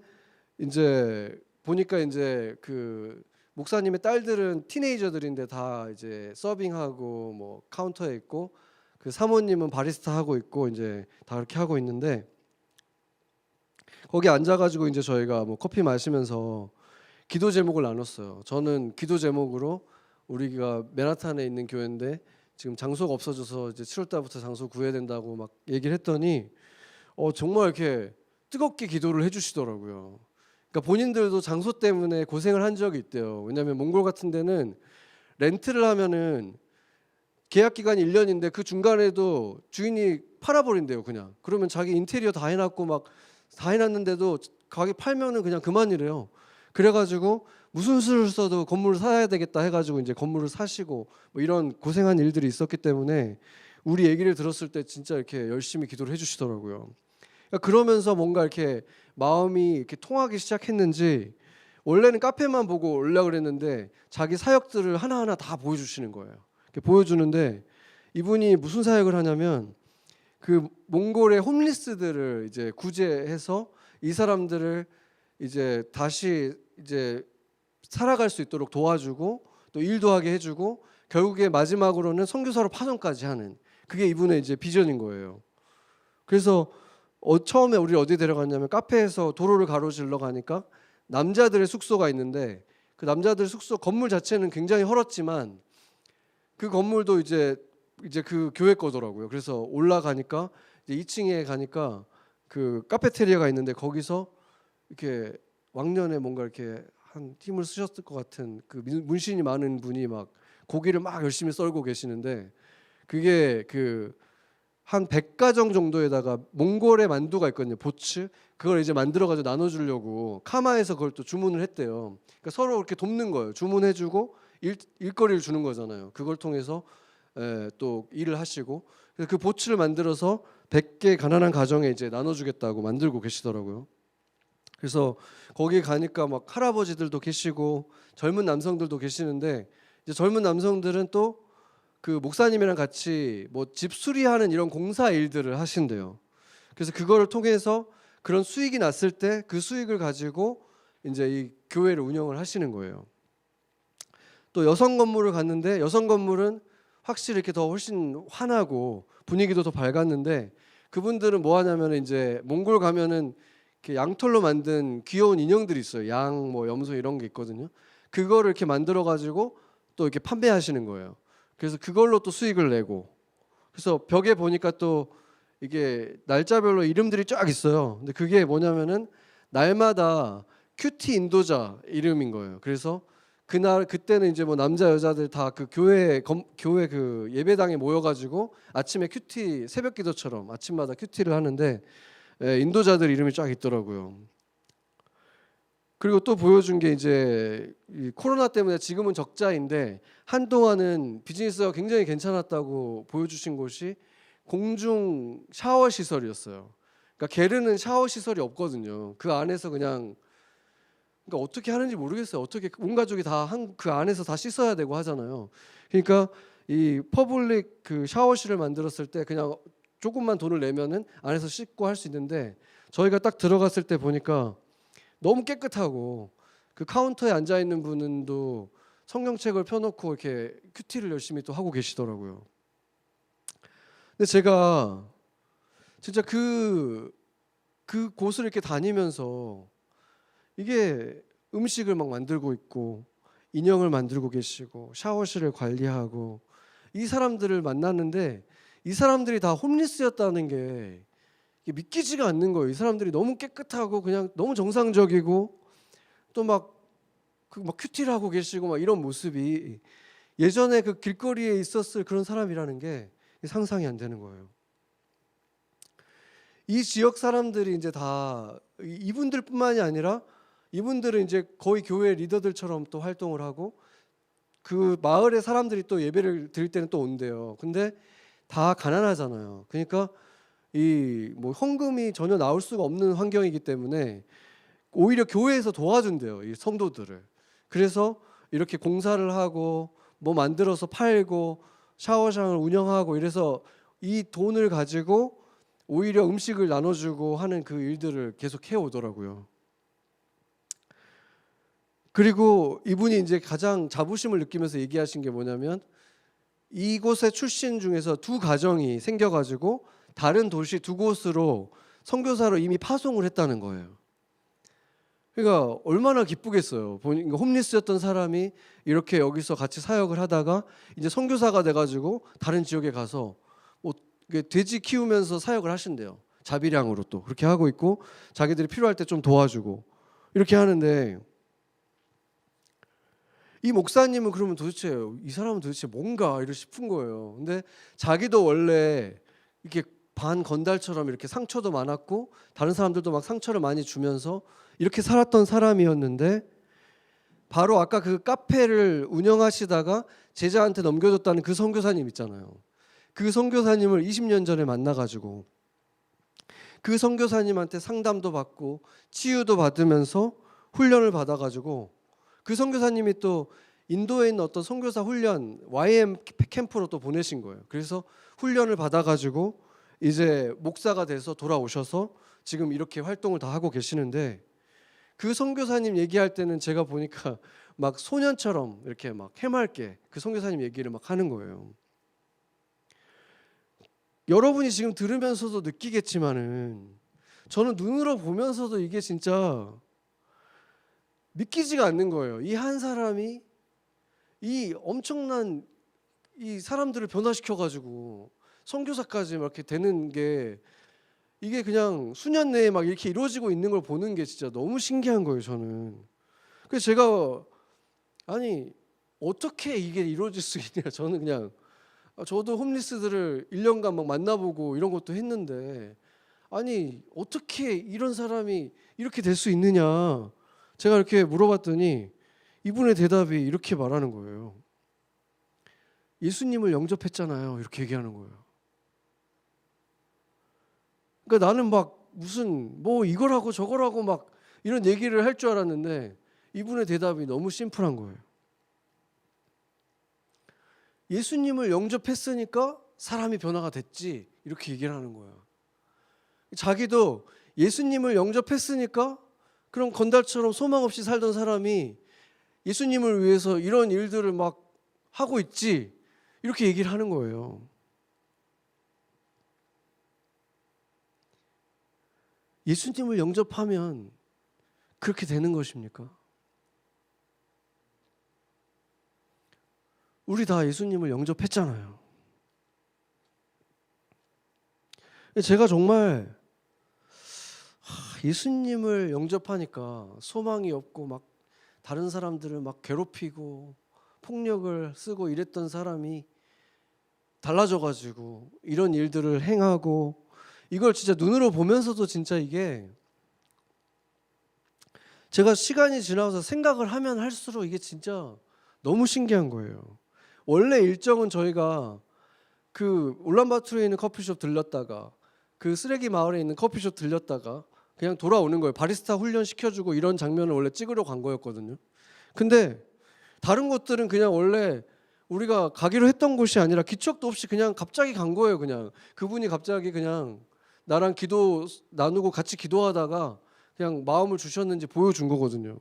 S1: 이제 보니까 이제 그 목사님의 딸들은 티네이저들인데 다 이제 서빙하고 뭐 카운터에 있고 그 사모님은 바리스타 하고 있고 이제 다 그렇게 하고 있는데 거기 앉아가지고 이제 저희가 뭐 커피 마시면서 기도 제목을 나눴어요. 저는 기도 제목으로 우리가 맨하탄에 있는 교회인데 지금 장소가 없어져서 이제 7월 달부터 장소 구해야 된다고 막 얘기를 했더니 정말 이렇게 뜨겁게 기도를 해주시더라고요. 그러니까 본인들도 장소 때문에 고생을 한 적이 있대요. 왜냐하면 몽골 같은 데는 렌트를 하면은 계약 기간이 1년인데 그 중간에도 주인이 팔아버린대요. 그냥 그러면 자기 인테리어 다 해놨고 막 다 해놨는데도 가게 팔면은 그냥 그만이래요. 그래가지고 무슨 수를 써도 건물을 사야 되겠다 해가지고 이제 건물을 사시고 뭐 이런 고생한 일들이 있었기 때문에 우리 얘기를 들었을 때 진짜 이렇게 열심히 기도를 해주시더라고요. 그러니까 그러면서 뭔가 이렇게 마음이 이렇게 통하기 시작했는지 원래는 카페만 보고 오려고 그랬는데 자기 사역들을 하나하나 다 보여주시는 거예요. 이렇게 보여주는데 이분이 무슨 사역을 하냐면 그 몽골의 홈리스들을 이제 구제해서 이 사람들을 이제 다시 이제 살아갈 수 있도록 도와주고 또 일도 하게 해주고 결국에 마지막으로는 선교사로 파송까지 하는, 그게 이분의 이제 비전인 거예요. 그래서 처음에 우리 어디 데려갔냐면 카페에서 도로를 가로질러 가니까 남자들의 숙소가 있는데 그 남자들 숙소 건물 자체는 굉장히 헐었지만 그 건물도 이제 그 교회 거더라고요. 그래서 올라가니까 이제 2층에 가니까 그 카페테리아가 있는데 거기서 이렇게 왕년에 뭔가 이렇게 한 힘을 쓰셨을 것 같은 그 문신이 많은 분이 막 고기를 막 열심히 썰고 계시는데, 그게 그 한 100가정 정도에다가 몽골의 만두가 있거든요. 보츠. 그걸 이제 만들어 가지고 나눠 주려고 카마에서 그걸 또 주문을 했대요. 그러니까 서로 이렇게 돕는 거예요. 주문해 주고 일거리를 주는 거잖아요. 그걸 통해서 또 일을 하시고, 그래서 그 보츠를 만들어서 100개 가난한 가정에 이제 나눠 주겠다고 만들고 계시더라고요. 그래서 거기 가니까 막 할아버지들도 계시고 젊은 남성들도 계시는데, 이제 젊은 남성들은 또 그 목사님이랑 같이 뭐 집 수리하는 이런 공사 일들을 하신대요. 그래서 그거를 통해서 그런 수익이 났을 때 그 수익을 가지고 이제 이 교회를 운영을 하시는 거예요. 또 여성 건물을 갔는데 여성 건물은 확실히 이렇게 더 훨씬 환하고 분위기도 더 밝았는데, 그분들은 뭐 하냐면 이제 몽골 가면은 이렇게 양털로 만든 귀여운 인형들이 있어요. 양, 뭐 염소 이런 게 있거든요. 그거를 이렇게 만들어 가지고 또 이렇게 판매하시는 거예요. 그래서 그걸로 또 수익을 내고, 그래서 벽에 보니까 또 이게 날짜별로 이름들이 쫙 있어요. 근데 그게 뭐냐면은 날마다 큐티 인도자 이름인 거예요. 그래서 그때는 이제 뭐 남자 여자들 다 그 교회 그 예배당에 모여가지고 아침에 큐티 새벽 기도처럼 아침마다 큐티를 하는데 인도자들 이름이 쫙 있더라고요. 그리고 또 보여준 게 이제 이 코로나 때문에 지금은 적자인데 한동안은 비즈니스가 굉장히 괜찮았다고 보여주신 곳이 공중 샤워 시설이었어요. 그러니까 게르는 샤워 시설이 없거든요. 그 안에서 그냥, 그러니까 어떻게 하는지 모르겠어요. 어떻게 온 가족이 다 그 안에서 다 씻어야 되고 하잖아요. 그러니까 이 퍼블릭 그 샤워실을 만들었을 때 그냥 조금만 돈을 내면은 안에서 씻고 할 수 있는데, 저희가 딱 들어갔을 때 보니까 너무 깨끗하고 그 카운터에 앉아 있는 분도 성경책을 펴놓고 이렇게 큐티를 열심히 또 하고 계시더라고요. 근데 제가 진짜 그 곳을 이렇게 다니면서 이게 음식을 막 만들고 있고 인형을 만들고 계시고 샤워실을 관리하고 이 사람들을 만났는데, 이 사람들이 다 홈리스였다는 게 믿기지가 않는 거예요. 이 사람들이 너무 깨끗하고 그냥 너무 정상적이고 또 막 큐티를 하고 계시고 막 이런 모습이 예전에 그 길거리에 있었을 그런 사람이라는 게 상상이 안 되는 거예요. 이 지역 사람들이 이제 다 이분들뿐만이 아니라 이분들은 이제 거의 교회 리더들처럼 또 활동을 하고 그 마을의 사람들이 또 예배를 드릴 때는 또 온대요. 근데 다 가난하잖아요. 그러니까 이 뭐 헌금이 전혀 나올 수가 없는 환경이기 때문에 오히려 교회에서 도와준대요, 이 성도들을. 그래서 이렇게 공사를 하고 뭐 만들어서 팔고 샤워장을 운영하고 이래서 이 돈을 가지고 오히려 음식을 나눠주고 하는 그 일들을 계속 해오더라고요. 그리고 이분이 이제 가장 자부심을 느끼면서 얘기하신 게 뭐냐면, 이곳의 출신 중에서 두 가정이 생겨가지고 다른 도시 두 곳으로 선교사로 이미 파송을 했다는 거예요. 그러니까 얼마나 기쁘겠어요. 보니까 홈리스였던 사람이 이렇게 여기서 같이 사역을 하다가 이제 선교사가 돼가지고 다른 지역에 가서 뭐 돼지 키우면서 사역을 하신대요. 자비량으로 또 그렇게 하고 있고 자기들이 필요할 때 좀 도와주고 이렇게 하는데, 이 목사님은 그러면 도대체 이 사람은 도대체 뭔가 이러 싶은 거예요. 근데 자기도 원래 이렇게 반 건달처럼 이렇게 상처도 많았고 다른 사람들도 막 상처를 많이 주면서 이렇게 살았던 사람이었는데, 바로 아까 그 카페를 운영하시다가 제자한테 넘겨줬다는 그 선교사님 있잖아요. 그 선교사님을 20년 전에 만나가지고 그 선교사님한테 상담도 받고 치유도 받으면서 훈련을 받아가지고 그 선교사님이 또 인도에 있는 어떤 선교사 훈련 YM 캠프로 또 보내신 거예요. 그래서 훈련을 받아가지고 이제 목사가 돼서 돌아오셔서 지금 이렇게 활동을 다 하고 계시는데 그 선교사님 얘기할 때는 제가 보니까 막 소년처럼 이렇게 막 해맑게 그 선교사님 얘기를 막 하는 거예요. 여러분이 지금 들으면서도 느끼겠지만은 저는 눈으로 보면서도 이게 진짜 믿기지가 않는 거예요. 이 한 사람이 이 엄청난 이 사람들을 변화시켜 가지고 선교사까지 막 이렇게 되는 게 이게 그냥 수년 내에 막 이렇게 이루어지고 있는 걸 보는 게 진짜 너무 신기한 거예요, 저는. 그래서 제가 아니 어떻게 이게 이루어질 수 있냐. 저는 그냥 저도 홈리스들을 1년간 막 만나보고 이런 것도 했는데 아니 어떻게 이런 사람이 이렇게 될 수 있느냐. 제가 이렇게 물어봤더니 이분의 대답이 이렇게 말하는 거예요. 예수님을 영접했잖아요. 이렇게 얘기하는 거예요. 그러니까 나는 막 무슨 뭐 이거라고 저거라고 막 이런 얘기를 할 줄 알았는데 이분의 대답이 너무 심플한 거예요. 예수님을 영접했으니까 사람이 변화가 됐지 이렇게 얘기를 하는 거예요. 자기도 예수님을 영접했으니까 그런 건달처럼 소망 없이 살던 사람이 예수님을 위해서 이런 일들을 막 하고 있지 이렇게 얘기를 하는 거예요. 예수님을 영접하면 그렇게 되는 것입니까? 우리 다 예수님을 영접했잖아요. 제가 정말 예수님을 영접하니까 소망이 없고 막 다른 사람들을 막 괴롭히고 폭력을 쓰고 이랬던 사람이 달라져가지고 이런 일들을 행하고 이걸 진짜 눈으로 보면서도 진짜 이게 제가 시간이 지나서 생각을 하면 할수록 이게 진짜 너무 신기한 거예요. 원래 일정은 저희가 그 울란바토르에 있는 커피숍 들렸다가 그 쓰레기 마을에 있는 커피숍 들렸다가 그냥 돌아오는 거예요. 바리스타 훈련 시켜주고 이런 장면을 원래 찍으러 간 거였거든요. 근데 다른 곳들은 그냥 원래 우리가 가기로 했던 곳이 아니라 기척도 없이 그냥 갑자기 간 거예요. 그냥 그분이 갑자기 그냥 나랑 기도 나누고 같이 기도하다가 그냥 마음을 주셨는지 보여준 거거든요.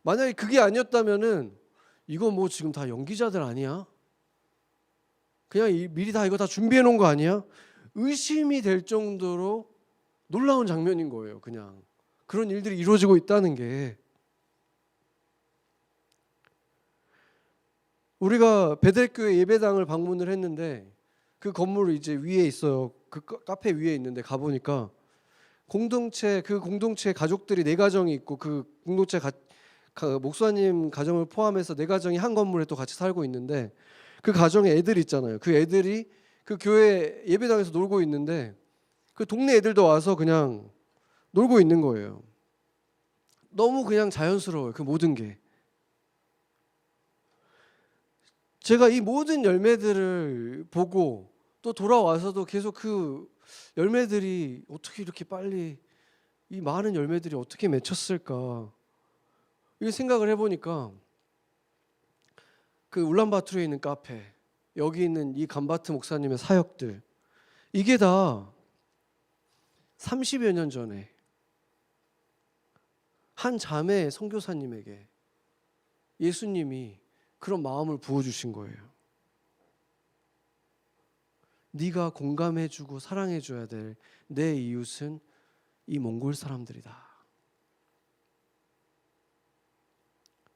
S1: 만약에 그게 아니었다면은 이거 뭐 지금 다 연기자들 아니야? 그냥 미리 다 이거 다 준비해 놓은 거 아니야? 의심이 될 정도로 놀라운 장면인 거예요. 그냥 그런 일들이 이루어지고 있다는 게. 우리가 베델교회 예배당을 방문을 했는데 그 건물 이제 위에 있어요. 그 카페 위에 있는데 가보니까 그 공동체 가족들이 4가정이 있고 그 공동체 목사님 가정을 포함해서 4가정이 한 건물에 또 같이 살고 있는데 그 가정에 애들 있잖아요. 그 애들이 그 교회 예배당에서 놀고 있는데 그 동네 애들도 와서 그냥 놀고 있는 거예요. 너무 그냥 자연스러워요. 그 모든 게. 제가 이 모든 열매들을 보고 또 돌아와서도 계속 그 열매들이 어떻게 이렇게 빨리 이 많은 열매들이 어떻게 맺혔을까 이 생각을 해보니까 그 울란바토르에 있는 카페 여기 있는 이 감바트 목사님의 사역들 이게 다 30여 년 전에 한 자매 선교사님에게 예수님이 그런 마음을 부어주신 거예요. 네가 공감해주고 사랑해줘야 될 내 이웃은 이 몽골 사람들이다.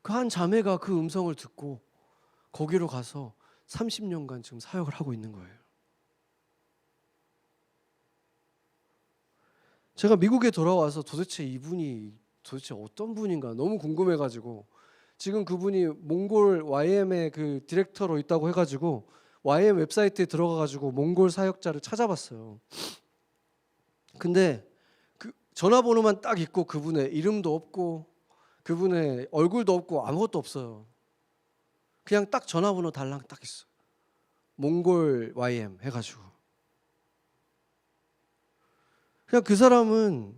S1: 그 한 자매가 그 음성을 듣고 거기로 가서 30년간 지금 사역을 하고 있는 거예요. 제가 미국에 돌아와서 도대체 이분이 도대체 어떤 분인가 너무 궁금해가지고 지금 그분이 몽골 YM의 그 디렉터로 있다고 해가지고 YM 웹사이트에 들어가가지고 몽골 사역자를 찾아봤어요. 근데 그 전화번호만 딱 있고 그분의 이름도 없고 그분의 얼굴도 없고 아무것도 없어요. 그냥 딱 전화번호 달랑 딱 있어. 몽골 YM 해가지고. 그냥 그 사람은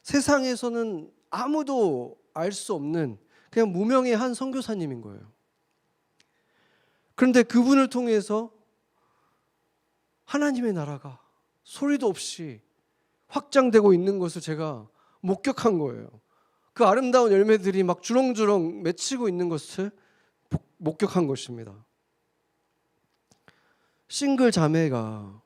S1: 세상에서는 아무도 알 수 없는 그냥 무명의 한 선교사님인 거예요. 그런데 그분을 통해서 하나님의 나라가 소리도 없이 확장되고 있는 것을 제가 목격한 거예요. 그 아름다운 열매들이 막 주렁주렁 맺히고 있는 것을 목격한 것입니다. 싱글 자매가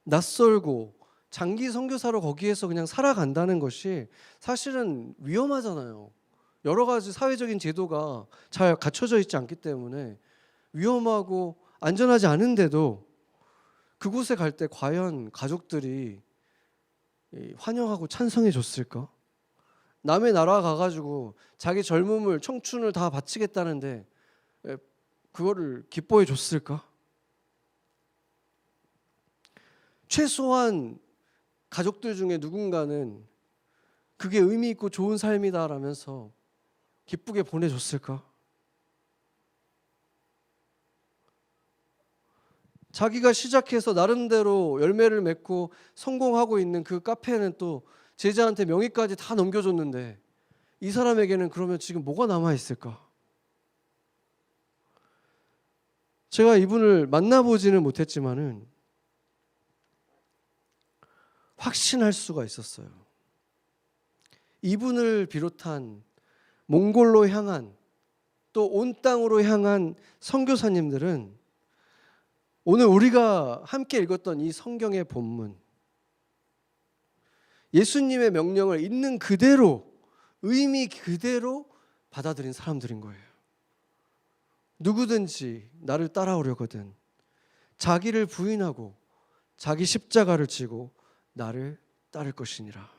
S1: 낯설고 장기 선교사로 거기에서 그냥 살아간다는 것이 사실은 위험하잖아요. 여러 가지 사회적인 제도가 잘 갖춰져 있지 않기 때문에 위험하고 안전하지 않은데도 그곳에 갈 때 과연 가족들이 환영하고 찬성해 줬을까? 남의 나라 가가지고 자기 젊음을 청춘을 다 바치겠다는데 그거를 기뻐해 줬을까? 최소한 가족들 중에 누군가는 그게 의미 있고 좋은 삶이다라면서 기쁘게 보내줬을까? 자기가 시작해서 나름대로 열매를 맺고 성공하고 있는 그 카페는 또 제자한테 명의까지 다 넘겨줬는데 이 사람에게는 그러면 지금 뭐가 남아있을까? 제가 이분을 만나보지는 못했지만은 확신할 수가 있었어요. 이분을 비롯한 몽골로 향한 또 온 땅으로 향한 선교사님들은 오늘 우리가 함께 읽었던 이 성경의 본문, 예수님의 명령을 있는 그대로, 의미 그대로 받아들인 사람들인 거예요. 누구든지 나를 따라오려거든 자기를 부인하고 자기 십자가를 지고 나를 따를 것이니라.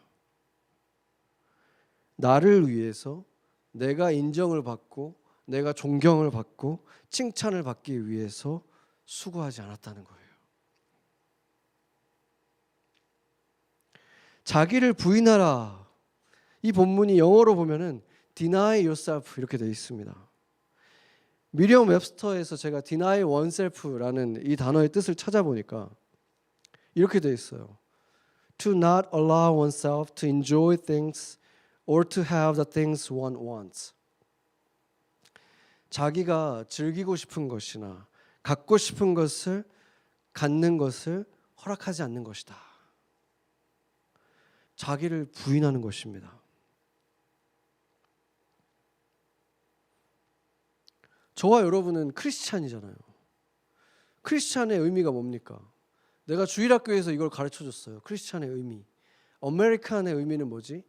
S1: 나를 위해서 내가 인정을 받고 내가 존경을 받고 칭찬을 받기 위해서 수고하지 않았다는 거예요. 자기를 부인하라. 이 본문이 영어로 보면은 deny yourself 이렇게 되어 있습니다. 미리엄 웹스터에서 제가 deny oneself라는 이 단어의 뜻을 찾아보니까 이렇게 되어 있어요. To not allow oneself to enjoy things or to have the things one wants. 자기가 즐기고 싶은 것이나 갖고 싶은 것을 갖는 것을 허락하지 않는 것이다. 자기를 부인하는 것입니다. 저와 여러분은 크리스찬이잖아요. 크리스찬의 의미가 뭡니까? 내가 주일학교에서 이걸 가르쳐줬어요. 크리스찬의 의미. 아메리칸의 의미는 뭐지?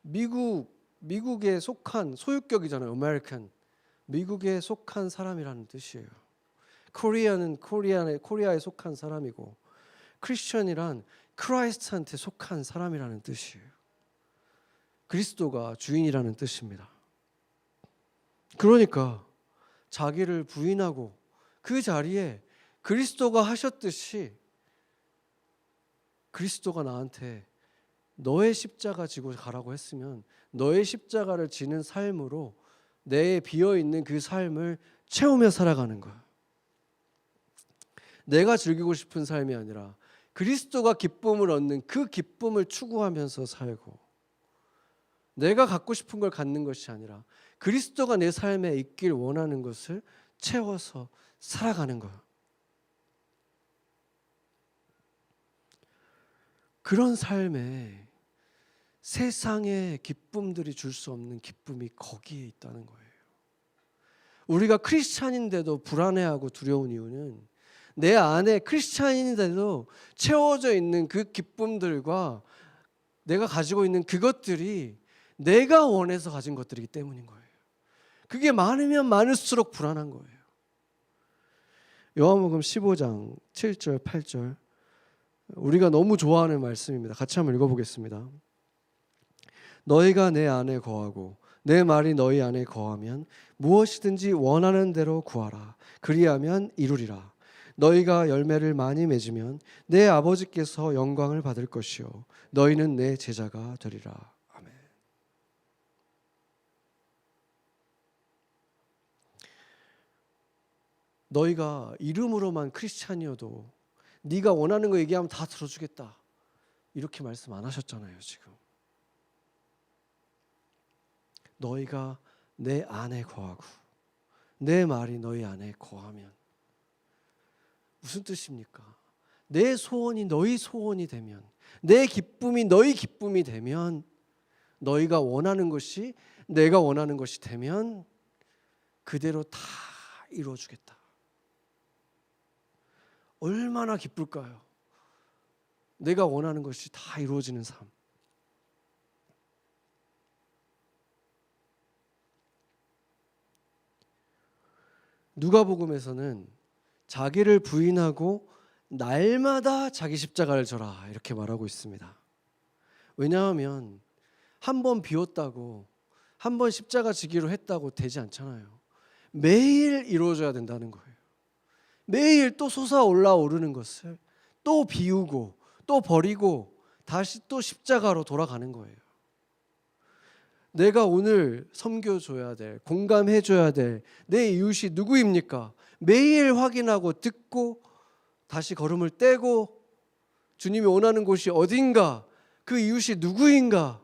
S1: 미국에 속한 소유격이잖아요. 아메리칸. 미국에 속한 사람이라는 뜻이에요. 코리아는 코리아에 속한 사람이고 크리스천이란 크라이스트한테 속한 사람이라는 뜻이에요. 그리스도가 주인이라는 뜻입니다. 그러니까 자기를 부인하고 그 자리에 그리스도가 하셨듯이 그리스도가 나한테 너의 십자가 지고 가라고 했으면 너의 십자가를 지는 삶으로 내 비어있는 그 삶을 채우며 살아가는 거야. 내가 즐기고 싶은 삶이 아니라 그리스도가 기쁨을 얻는 그 기쁨을 추구하면서 살고, 내가 갖고 싶은 걸 갖는 것이 아니라 그리스도가 내 삶에 있길 원하는 것을 채워서 살아가는 거야. 그런 삶에 세상의 기쁨들이 줄 수 없는 기쁨이 거기에 있다는 거예요. 우리가 크리스찬인데도 불안해하고 두려운 이유는 내 안에 크리스찬인데도 채워져 있는 그 기쁨들과 내가 가지고 있는 그것들이 내가 원해서 가진 것들이기 때문인 거예요. 그게 많으면 많을수록 불안한 거예요. 요한복음 15장 7절 8절 우리가 너무 좋아하는 말씀입니다. 같이 한번 읽어보겠습니다. 너희가 내 안에 거하고 내 말이 너희 안에 거하면 무엇이든지 원하는 대로 구하라. 그리하면 이루리라. 너희가 열매를 많이 맺으면 내 아버지께서 영광을 받을 것이요 너희는 내 제자가 되리라. 아멘. 너희가 이름으로만 크리스찬이어도 네가 원하는 거 얘기하면 다 들어주겠다 이렇게 말씀 안 하셨잖아요. 지금 너희가 내 안에 거하고 내 말이 너희 안에 거하면 무슨 뜻입니까? 내 소원이 너희 소원이 되면, 내 기쁨이 너희 기쁨이 되면, 너희가 원하는 것이 내가 원하는 것이 되면 그대로 다 이루어주겠다. 얼마나 기쁠까요? 내가 원하는 것이 다 이루어지는 삶. 누가복음에서는 자기를 부인하고 날마다 자기 십자가를 져라 이렇게 말하고 있습니다. 왜냐하면 한 번 비웠다고, 한 번 십자가 지기로 했다고 되지 않잖아요. 매일 이루어져야 된다는 거예요. 매일 또 솟아올라오르는 것을 또 비우고 또 버리고 다시 또 십자가로 돌아가는 거예요. 내가 오늘 섬겨줘야 될, 공감해줘야 될 내 이웃이 누구입니까? 매일 확인하고 듣고 다시 걸음을 떼고 주님이 원하는 곳이 어딘가, 그 이웃이 누구인가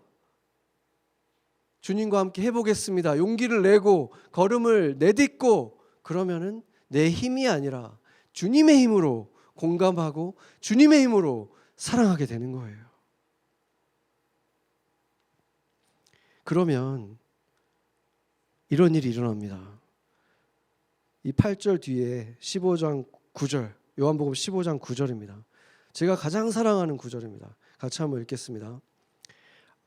S1: 주님과 함께 해보겠습니다. 용기를 내고 걸음을 내딛고, 그러면은 내 힘이 아니라 주님의 힘으로 공감하고 주님의 힘으로 사랑하게 되는 거예요. 그러면 이런 일이 일어납니다. 이 8절 뒤에 15장 9절, 요한복음 15장 9절입니다. 제가 가장 사랑하는 구절입니다. 같이 한번 읽겠습니다.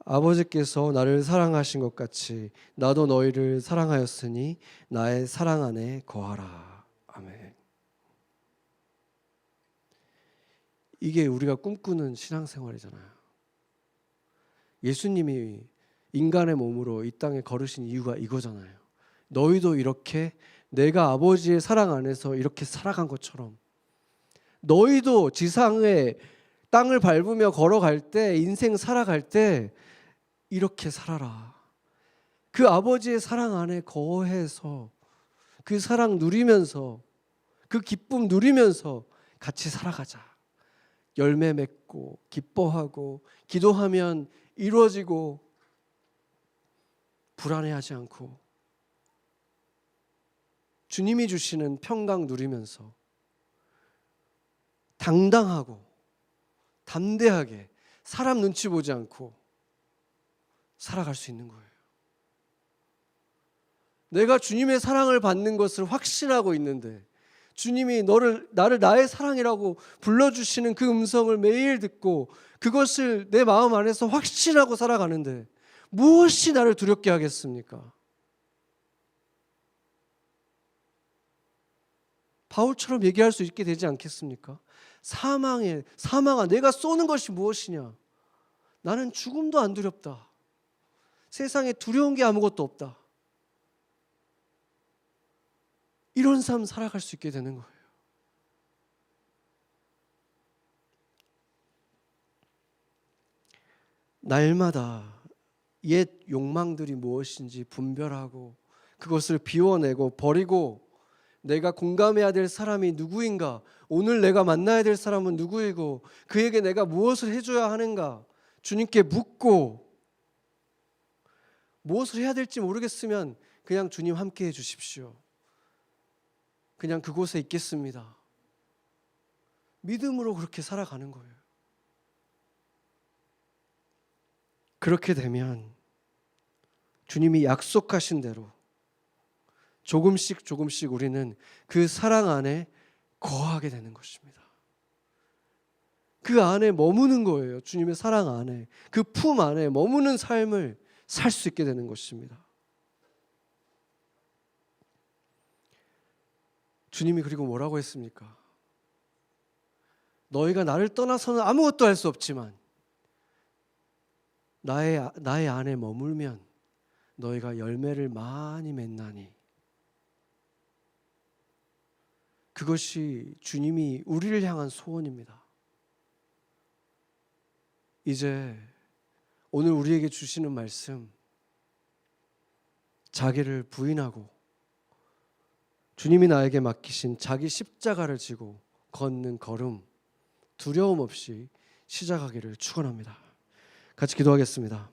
S1: 아버지께서 나를 사랑하신 것 같이 나도 너희를 사랑하였으니 나의 사랑 안에 거하라. 아멘. 이게 우리가 꿈꾸는 신앙생활이잖아요. 예수님이 인간의 몸으로 이 땅에 걸으신 이유가 이거잖아요. 너희도 이렇게 내가 아버지의 사랑 안에서 이렇게 살아간 것처럼 너희도 지상의 땅을 밟으며 걸어갈 때, 인생 살아갈 때 이렇게 살아라. 그 아버지의 사랑 안에 거해서 그 사랑 누리면서, 그 기쁨 누리면서 같이 살아가자. 열매 맺고 기뻐하고 기도하면 이루어지고 불안해하지 않고 주님이 주시는 평강 누리면서 당당하고 담대하게 사람 눈치 보지 않고 살아갈 수 있는 거예요. 내가 주님의 사랑을 받는 것을 확신하고 있는데 주님이 나를 나의 사랑이라고 불러주시는 그 음성을 매일 듣고 그것을 내 마음 안에서 확신하고 살아가는데 무엇이 나를 두렵게 하겠습니까? 바울처럼 얘기할 수 있게 되지 않겠습니까? 사망아 내가 쏘는 것이 무엇이냐? 나는 죽음도 안 두렵다. 세상에 두려운 게 아무것도 없다. 이런 삶 살아갈 수 있게 되는 거예요. 날마다 옛 욕망들이 무엇인지 분별하고 그것을 비워내고 버리고 내가 공감해야 될 사람이 누구인가, 오늘 내가 만나야 될 사람은 누구이고 그에게 내가 무엇을 해줘야 하는가 주님께 묻고, 무엇을 해야 될지 모르겠으면 그냥 주님 함께 해주십시오. 그냥 그곳에 있겠습니다. 믿음으로 그렇게 살아가는 거예요. 그렇게 되면 주님이 약속하신 대로 조금씩 조금씩 우리는 그 사랑 안에 거하게 되는 것입니다. 그 안에 머무는 거예요. 주님의 사랑 안에, 그 품 안에 머무는 삶을 살 수 있게 되는 것입니다. 주님이 그리고 뭐라고 했습니까? 너희가 나를 떠나서는 아무것도 할 수 없지만 나의 안에 머물면 너희가 열매를 많이 맺나니. 그것이 주님이 우리를 향한 소원입니다. 이제 오늘 우리에게 주시는 말씀, 자기를 부인하고 주님이 나에게 맡기신 자기 십자가를 지고 걷는 걸음, 두려움 없이 시작하기를 축원합니다. 같이 기도하겠습니다.